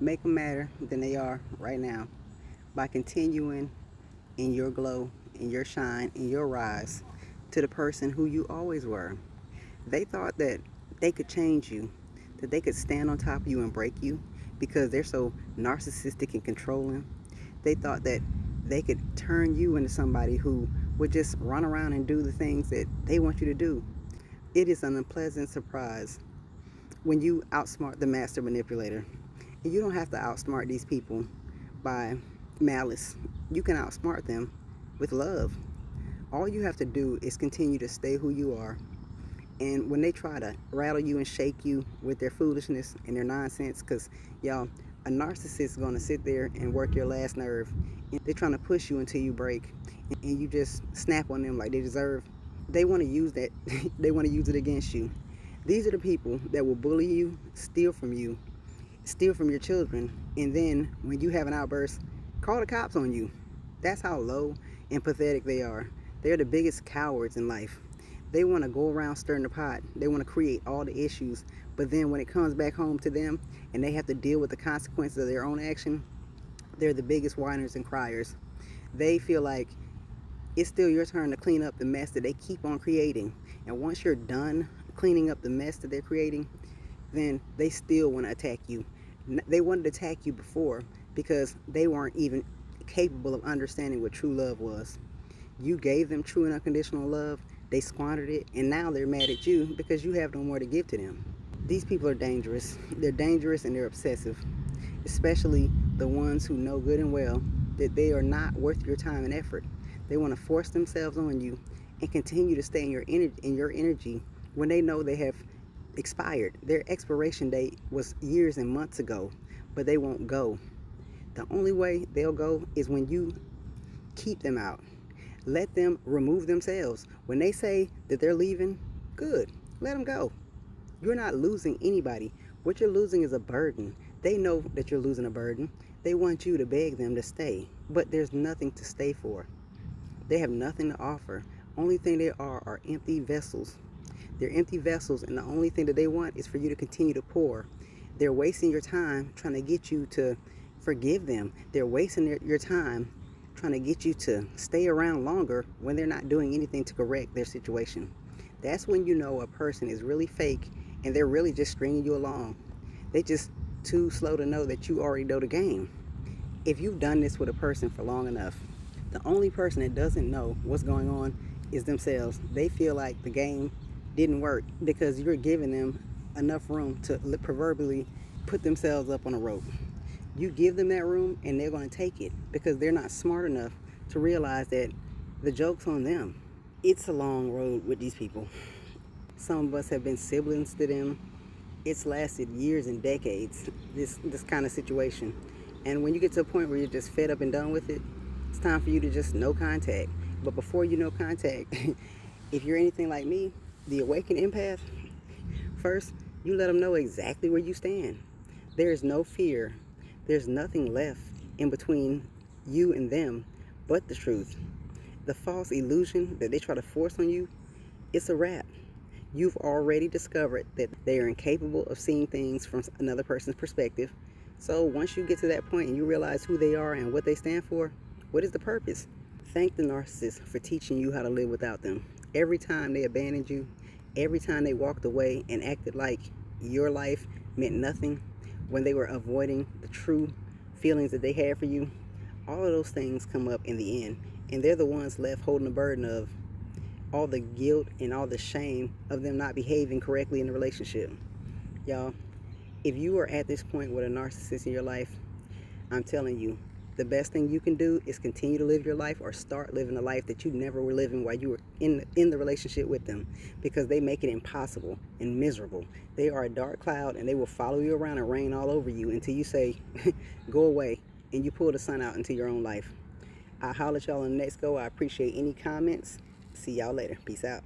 make them madder than they are right now by continuing in your glow, in your shine, in your rise to the person who you always were. They thought that they could change you, that they could stand on top of you and break you because they're so narcissistic and controlling. They thought that they could turn you into somebody who would just run around and do the things that they want you to do. It is an unpleasant surprise when you outsmart the master manipulator. And you don't have to outsmart these people by malice. You can outsmart them with love. All you have to do is continue to stay who you are. And when they try to rattle you and shake you with their foolishness and their nonsense, because y'all, a narcissist is going to sit there and work your last nerve. And they're trying to push you until you break, and you just snap on them like they deserve. They want to use that. They want to use it against you. These are the people that will bully you, steal from your children, and then when you have an outburst, call the cops on you. That's how low and pathetic they are. They're the biggest cowards in life. They want to go around stirring the pot. They want to create all the issues, but then when it comes back home to them and they have to deal with the consequences of their own action, they're the biggest whiners and criers. They feel like it's still your turn to clean up the mess that they keep on creating. And once you're done cleaning up the mess that they're creating, then they still want to attack you. They wanted to attack you before because they weren't even capable of understanding what true love was. You gave them true and unconditional love, they squandered it, and now they're mad at you because you have no more to give to them. These people are dangerous. They're dangerous and they're obsessive, especially the ones who know good and well that they are not worth your time and effort. They want to force themselves on you and continue to stay in your energy when they know they have expired. Their expiration date was years and months ago, but they won't go. The only way they'll go is when you keep them out. Let them remove themselves. When they say that they're leaving, good. Let them go. You're not losing anybody. What you're losing is a burden. They know that you're losing a burden. They want you to beg them to stay, but there's nothing to stay for. They have nothing to offer. Only thing they are empty vessels. They're empty vessels, and the only thing that they want is for you to continue to pour. They're wasting your time trying to get you to forgive them. They're wasting your time trying to get you to stay around longer when they're not doing anything to correct their situation. That's when you know a person is really fake and they're really just stringing you along. They just too slow to know that you already know the game. If you've done this with a person for long enough, the only person that doesn't know what's going on is themselves. They feel like the game didn't work because you're giving them enough room to proverbially put themselves up on a rope. You give them that room and they're going to take it because they're not smart enough to realize that the joke's on them. It's a long road with these people. Some of us have been siblings to them. It's lasted years and decades, this kind of situation. And when you get to a point where you're just fed up and done with it, it's time for you to just no contact. But before you no contact, if you're anything like me, the awakened empath, first, you let them know exactly where you stand. There is no fear. There's nothing left in between you and them but the truth. The false illusion that they try to force on you, it's a wrap. You've already discovered that they are incapable of seeing things from another person's perspective. So once you get to that point and you realize who they are and what they stand for, what is the purpose? Thank the narcissist for teaching you how to live without them. Every time they abandoned you, every time they walked away and acted like your life meant nothing, when they were avoiding the true feelings that they had for you, all of those things come up in the end. And they're the ones left holding the burden of all the guilt and all the shame of them not behaving correctly in the relationship. Y'all, if you are at this point with a narcissist in your life, I'm telling you, the best thing you can do is continue to live your life or start living a life that you never were living while you were in the relationship with them, because they make it impossible and miserable. They are a dark cloud and they will follow you around and rain all over you until you say, go away, and you pull the sun out into your own life. I'll holler at y'all on the next go. I appreciate any comments. See y'all later. Peace out.